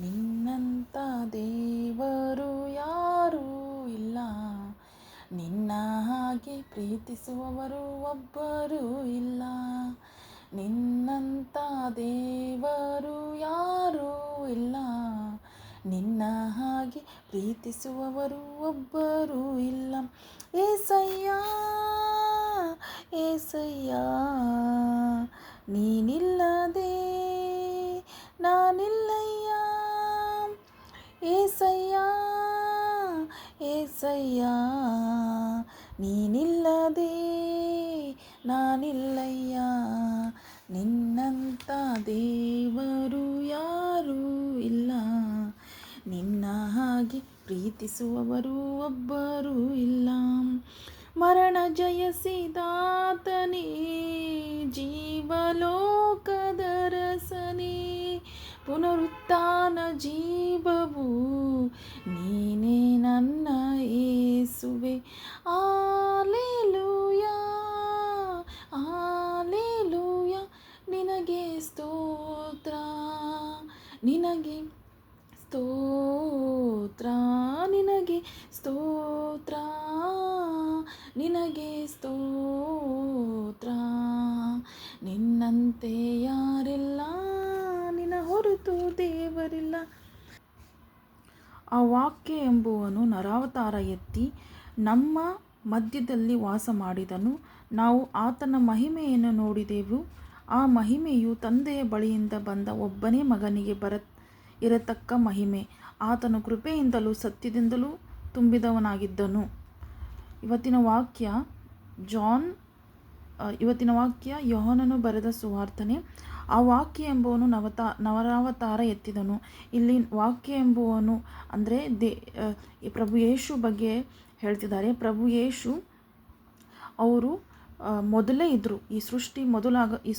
ನಿನ್ನಂಥ ದೇವರು ಯಾರೂ ಇಲ್ಲ, ನಿನ್ನ ಹಾಗೆ ಪ್ರೀತಿಸುವವರು ಒಬ್ಬರೂ ಇಲ್ಲ. ನಿನ್ನಂಥ ದೇವರು ಯಾರೂ ಇಲ್ಲ, ನಿನ್ನ ಹಾಗೆ ಪ್ರೀತಿಸುವವರು ಒಬ್ಬರೂ ಇಲ್ಲ. ಏಸಯ್ಯ ಏಸಯ್ಯ, ನೀನಿಲ್ಲದೆ ನಾನಿಲ್ಲಯ್ಯ. ಏಸಯ್ಯ ಏಸಯ್ಯ, ನೀನಿಲ್ಲದೆ ನಾನಿಲ್ಲಯ್ಯ. ನಿನ್ನಂಥ ದೇವರು ಯಾರೂ ಇಲ್ಲ, ನಿನ್ನ ಹಾಗೆ ಪ್ರೀತಿಸುವವರು ಒಬ್ಬರೂ ಇಲ್ಲ. ಮರಣ ಜಯಿಸಿದಾತನೇ, ಜೀವಲೋಕದರಸನೇ, ಪುನರುತ್ಥಾನ ಜೀವವು ನೀನೇ ನನ್ನ ಯೇಸುವೆ. ಆಲೆಲೂಯಾ ಆಲೆಲೂಯಾ, ನಿನಗೆ ಸ್ತೋತ್ರ, ನಿನಗೆ ಸ್ತೋತ್ರ, ನಿನಗೆ ಸ್ತೋತ್ರ, ನಿನಗೆ ಸ್ತೋತ್ರ. ನಿನ್ನಂತೆ ಯಾರಿಲ್ಲ, ನಿನ್ನ ಹೊರತು ದೇವರಿಲ್ಲ. ಆ ವಾಕ್ಯ ಎಂಬುವನು ನರಾವತಾರ ಎತ್ತಿ ನಮ್ಮ ಮಧ್ಯದಲ್ಲಿ ವಾಸ ಮಾಡಿದನು. ನಾವು ಆತನ ಮಹಿಮೆಯನ್ನು ನೋಡಿದೆವು. ಆ ಮಹಿಮೆಯು ತಂದೆಯ ಬಳಿಯಿಂದ ಬಂದ ಒಬ್ಬನೇ ಮಗನಿಗೆ ಇರತಕ್ಕ ಮಹಿಮೆ. ಆತನು ಕೃಪೆಯಿಂದಲೂ ಸತ್ಯದಿಂದಲೂ ತುಂಬಿದವನಾಗಿದ್ದನು. ಇವತ್ತಿನ ವಾಕ್ಯ ಯೋಹಾನನು ಬರೆದ ಸುವಾರ್ತನೆ. ಆ ವಾಕ್ಯ ಎಂಬುವನು ನವರಾವತಾರ ಎತ್ತಿದನು. ಇಲ್ಲಿ ವಾಕ್ಯ ಎಂಬುವನು ಅಂದರೆ ಪ್ರಭು ಯೇಸು ಬಗ್ಗೆ ಹೇಳ್ತಿದ್ದಾರೆ. ಪ್ರಭು ಯೇಸು ಅವರು ಮೊದಲೇ ಇದ್ದರು. ಈ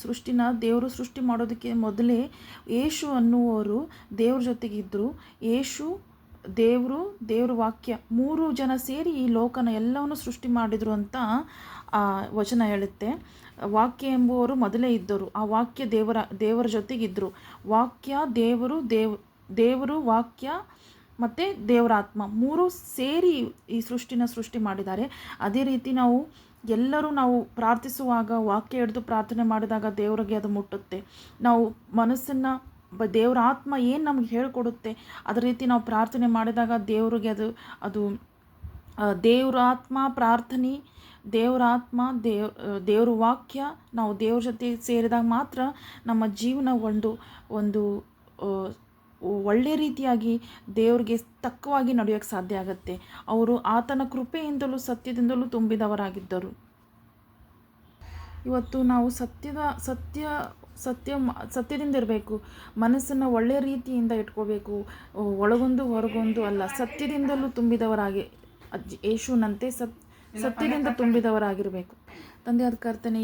ಸೃಷ್ಟಿನ ದೇವರು ಸೃಷ್ಟಿ ಮಾಡೋದಕ್ಕೆ ಮೊದಲೇ ಯೇಸು ಅನ್ನುವರು ದೇವ್ರ ಜೊತೆಗಿದ್ದರು. ಯೇಸು ದೇವ್ರ ವಾಕ್ಯ, 3 ಜನ ಸೇರಿ ಈ ಲೋಕನ ಎಲ್ಲವನ್ನು ಸೃಷ್ಟಿ ಮಾಡಿದರು ಅಂತ ವಚನ ಹೇಳುತ್ತೆ. ವಾಕ್ಯ ಎಂಬುವರು ಮೊದಲೇ ಇದ್ದರು. ಆ ವಾಕ್ಯ ದೇವರ ಜೊತೆಗಿದ್ದರು. ವಾಕ್ಯ ದೇವರು ವಾಕ್ಯ ಮತ್ತು ದೇವರಾತ್ಮ 3 ಸೇರಿ ಈ ಸೃಷ್ಟಿ ಮಾಡಿದ್ದಾರೆ. ಅದೇ ರೀತಿ ಎಲ್ಲರೂ ನಾವು ಪ್ರಾರ್ಥಿಸುವಾಗ ವಾಕ್ಯ ಹಿಡಿದು ಪ್ರಾರ್ಥನೆ ಮಾಡಿದಾಗ ದೇವರಿಗೆ ಅದು ಮುಟ್ಟುತ್ತೆ. ನಾವು ಮನಸ್ಸನ್ನು ದೇವರ ಆತ್ಮ ಏನು ನಮ್ಗೆ ಹೇಳಿಕೊಡುತ್ತೆ ಅದೇ ರೀತಿ ನಾವು ಪ್ರಾರ್ಥನೆ ಮಾಡಿದಾಗ ದೇವರಿಗೆ ಅದು ದೇವರ ಆತ್ಮ ಪ್ರಾರ್ಥನೆ, ದೇವರ ಆತ್ಮ ದೇವ್ರ ವಾಕ್ಯ ನಾವು ದೇವ್ರ ಜೊತೆ ಸೇರಿದಾಗ ಮಾತ್ರ ನಮ್ಮ ಜೀವನ ಒಂದು ಒಳ್ಳೆಯ ರೀತಿಯಾಗಿ ದೇವ್ರಿಗೆ ತಕ್ಕವಾಗಿ ನಡೆಯೋಕ್ಕೆ ಸಾಧ್ಯ ಆಗುತ್ತೆ. ಅವರು ಆತನ ಕೃಪೆಯಿಂದಲೂ ಸತ್ಯದಿಂದಲೂ ತುಂಬಿದವರಾಗಿದ್ದರು. ಇವತ್ತು ನಾವು ಸತ್ಯದಿಂದ ಇರಬೇಕು. ಮನಸ್ಸನ್ನು ಒಳ್ಳೆಯ ರೀತಿಯಿಂದ ಇಟ್ಕೋಬೇಕು. ಒಳಗೊಂದು ಹೊರಗೊಂದು ಅಲ್ಲ, ಸತ್ಯದಿಂದಲೂ ತುಂಬಿದವರಾಗಿ ಯೇಸುವಿನಂತೆ ಸತ್ಯದಿಂದ ತುಂಬಿದವರಾಗಿರಬೇಕು. ತಂದೆಯಾದ ಕರ್ತನೇ,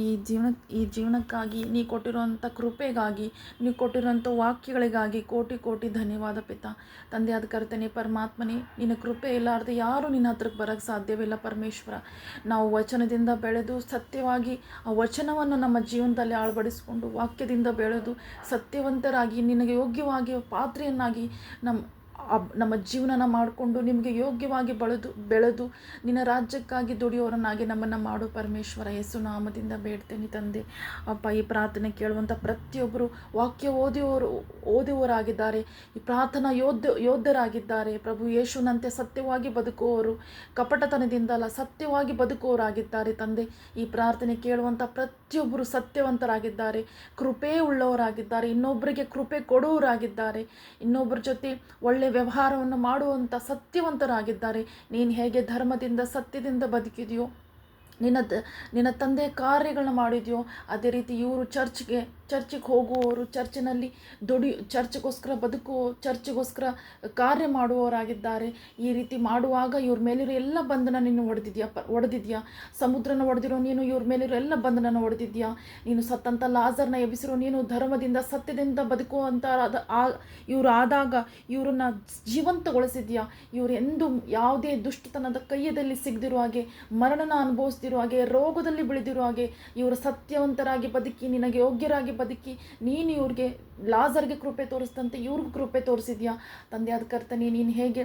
ಈ ಜೀವನಕ್ಕಾಗಿ ನೀ ಕೊಟ್ಟಿರುವಂಥ ಕೃಪೆಗಾಗಿ, ನೀ ಕೊಟ್ಟಿರುವಂಥ ವಾಕ್ಯಗಳಿಗಾಗಿ ಕೋಟಿ ಕೋಟಿ ಧನ್ಯವಾದ ಪಿತಾ. ತಂದೆಯಾದ ಕರ್ತನೇ, ಪರಮಾತ್ಮನೇ, ನಿನ್ನ ಕೃಪೆ ಇಲ್ಲಾರ್ದೆ ಯಾರೂ ನಿನ್ನ ಹತ್ರಕ್ಕೆ ಬರೋಕ್ಕೆ ಸಾಧ್ಯವಿಲ್ಲ ಪರಮೇಶ್ವರ. ನಾವು ವಚನದಿಂದ ಬೆಳೆದು ಸತ್ಯವಾಗಿ ಆ ವಚನವನ್ನು ನಮ್ಮ ಜೀವನದಲ್ಲಿ ಅಳವಡಿಸಿಕೊಂಡು ವಾಕ್ಯದಿಂದ ಬೆಳೆದು ಸತ್ಯವಂತರಾಗಿ ನಿನಗೆ ಯೋಗ್ಯವಾಗಿ ಪಾತ್ರೆಯನ್ನಾಗಿ ನಮ್ಮ ಜೀವನನ ಮಾಡಿಕೊಂಡು ನಿಮಗೆ ಯೋಗ್ಯವಾಗಿ ಬೆಳೆದು ನಿನ್ನ ರಾಜ್ಯಕ್ಕಾಗಿ ದುಡಿಯೋರನ್ನಾಗಿ ನಮ್ಮನ್ನು ಮಾಡು ಪರಮೇಶ್ವರ. ಯೇಸು ನಾಮದಿಂದ ಬೇಡ್ತೇನೆ ತಂದೆ. ಅಪ್ಪ, ಈ ಪ್ರಾರ್ಥನೆ ಕೇಳುವಂಥ ಪ್ರತಿಯೊಬ್ಬರು ವಾಕ್ಯ ಓದುವವರಾಗಿದ್ದಾರೆ. ಈ ಪ್ರಾರ್ಥನಾ ಯೋಧರಾಗಿದ್ದಾರೆ ಪ್ರಭು. ಯೇಸುವಿನಂತೆ ಸತ್ಯವಾಗಿ ಬದುಕುವವರು, ಕಪಟತನದಿಂದಲ್ಲ ಸತ್ಯವಾಗಿ ಬದುಕುವವರಾಗಿದ್ದಾರೆ ತಂದೆ. ಈ ಪ್ರಾರ್ಥನೆ ಕೇಳುವಂಥ ಪ್ರತಿಯೊಬ್ಬರು ಸತ್ಯವಂತರಾಗಿದ್ದಾರೆ, ಕೃಪೆ ಉಳ್ಳವರಾಗಿದ್ದಾರೆ, ಇನ್ನೊಬ್ಬರಿಗೆ ಕೃಪೆ ಕೊಡುವವರಾಗಿದ್ದಾರೆ, ಇನ್ನೊಬ್ಬರ ಜೊತೆ ಒಳ್ಳೆಯ ವ್ಯವಹಾರವನ್ನು ಮಾಡುವಂಥ ಸತ್ಯವಂತರಾಗಿದ್ದಾರೆ. ನೀನು ಹೇಗೆ ಧರ್ಮದಿಂದ ಸತ್ಯದಿಂದ ಬದುಕಿದೆಯೋ, ನಿನ್ನ ತಂದೆ ಕಾರ್ಯಗಳನ್ನ ಮಾಡಿದೆಯೋ ಅದೇ ರೀತಿ ಇವರು ಚರ್ಚ್ಗೆ ಹೋಗುವವರು, ಚರ್ಚಿನಲ್ಲಿ ಚರ್ಚ್ಗೋಸ್ಕರ ಬದುಕುವ, ಚರ್ಚ್ಗೋಸ್ಕರ ಕಾರ್ಯ ಮಾಡುವವರಾಗಿದ್ದಾರೆ. ಈ ರೀತಿ ಮಾಡುವಾಗ ಇವ್ರ ಮೇಲಿರೋ ಎಲ್ಲ ಬಂಧನ ನೀನು ಒಡೆದಿದ್ಯಾ. ಸಮುದ್ರನ ಒಡೆದಿರೋ ನೀನು ಇವ್ರ ಮೇಲಿರೋ ಎಲ್ಲ ಬಂಧನನ ಒಡೆದಿದ್ಯಾ. ನೀನು ಸತ್ತಂಥ ಲಾಜರ್ನ ಎಬ್ಬಿಸಿರೋ ನೀನು ಧರ್ಮದಿಂದ ಸತ್ಯದಿಂದ ಬದುಕುವಂಥ ಇವರು ಆದಾಗ ಇವರನ್ನು ಜೀವಂತಗೊಳಿಸಿದ್ಯಾ. ಇವರು ಎಂದು ಯಾವುದೇ ದುಷ್ಟತನದ ಕೈಯದಲ್ಲಿ ಸಿಗದಿರೋ ಹಾಗೆ, ಮರಣನ ಅನುಭವಿಸ್ತಿರೋ ಹಾಗೆ, ರೋಗದಲ್ಲಿ ಬೆಳೆದಿರೋ ಹಾಗೆ ಇವರು ಸತ್ಯವಂತರಾಗಿ ಬದುಕಿ ನಿನಗೆ ಯೋಗ್ಯರಾಗಿ ಬದುಕಿ ನೀನು ಇವ್ರಿಗೆ ಲಾಜರ್ಗೆ ಕೃಪೆ ತೋರಿಸಿದಂತೆ ಇವ್ರಿಗೂ ಕೃಪೆ ತೋರಿಸಿದ್ಯಾ. ತಂದೆಯಾದ ಕರ್ತನೇ, ನೀನು ಹೇಗೆ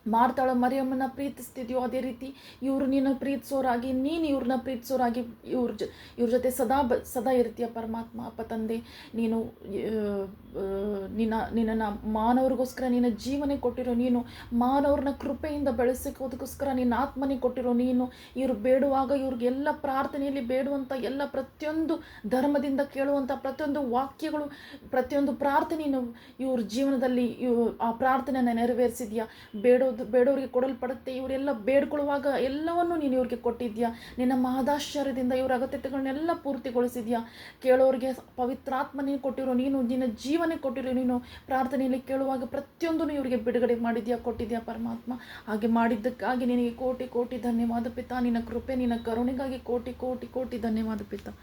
ಮಾರ್ತಾಳ ಮರಿಯಮ್ಮನ ಪ್ರೀತಿಸ್ತಿದ್ಯೋ ಅದೇ ರೀತಿ ಇವರು ನಿನ್ನ ಪ್ರೀತಿಸೋರಾಗಿ, ನೀನು ಇವ್ರನ್ನ ಪ್ರೀತಿಸೋರಾಗಿ ಇವ್ರ ಜೊತೆ ಸದಾ ಇರ್ತೀಯ ಪರಮಾತ್ಮ. ಅಪ್ಪ ತಂದೆ, ನೀನು ನಿನ್ನನ್ನು ಮಾನವರಿಗೋಸ್ಕರ ನಿನ್ನ ಜೀವನೇ ಕೊಟ್ಟಿರೋ ನೀನು, ಮಾನವ್ರನ್ನ ಕೃಪೆಯಿಂದ ಬೆಳೆಸೋದಕ್ಕೋಸ್ಕರ ನಿನ್ನ ಆತ್ಮನೇ ಕೊಟ್ಟಿರೋ ನೀನು. ಇವರು ಬೇಡುವಾಗ ಇವ್ರಿಗೆಲ್ಲ ಪ್ರಾರ್ಥನೆಯಲ್ಲಿ ಬೇಡುವಂಥ ಎಲ್ಲ ಪ್ರತಿಯೊಂದು ಧರ್ಮದಿಂದ ಕೇಳುವಂಥ ಪ್ರತಿಯೊಂದು ವಾಕ್ಯಗಳು, ಪ್ರತಿಯೊಂದು ಪ್ರಾರ್ಥನೆಯನ್ನು ಇವ್ರ ಜೀವನದಲ್ಲಿ ಆ ಪ್ರಾರ್ಥನೆಯನ್ನು ನೆರವೇರಿಸಿದ್ಯಾ. ಬೇಡೋರಿಗೆ ಕೊಡಲ್ಪಡುತ್ತೆ. ಇವರೆಲ್ಲ ಬೇಡ್ಕೊಳ್ಳುವಾಗ ಎಲ್ಲವನ್ನು ನೀನು ಇವ್ರಿಗೆ ಕೊಟ್ಟಿದ್ಯಾ. ನಿನ್ನ ಮಹದಾಶ್ಚರ್ಯದಿಂದ ಇವ್ರ ಅಗತ್ಯತೆಗಳನ್ನೆಲ್ಲ ಪೂರ್ತಿಗೊಳಿಸಿದ್ಯಾ. ಕೇಳೋರಿಗೆ ಪವಿತ್ರಾತ್ಮ ನೀನು ಕೊಟ್ಟಿರೋ ನೀನು, ನಿನ್ನ ಜೀವನೇ ಕೊಟ್ಟಿರೋ ನೀನು. ಪ್ರಾರ್ಥನೆಯಲ್ಲಿ ಕೇಳುವಾಗ ಪ್ರತಿಯೊಂದನ್ನು ಇವರಿಗೆ ಬಿಡುಗಡೆ ಮಾಡಿದ್ಯಾ, ಕೊಟ್ಟಿದ್ಯಾ ಪರಮಾತ್ಮ. ಹಾಗೆ ಮಾಡಿದ್ದಕ್ಕಾಗಿ ನಿನಗೆ ಕೋಟಿ ಕೋಟಿ ಧನ್ಯವಾದ ಪಿತಾ. ನಿನ್ನ ಕೃಪೆ, ನಿನ್ನ ಕರುಣೆಗಾಗಿ ಕೋಟಿ ಕೋಟಿ ಕೋಟಿ ಧನ್ಯವಾದ ಪಿತಾ.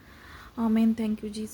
ಆಮೇನ್. Thank you Jesus.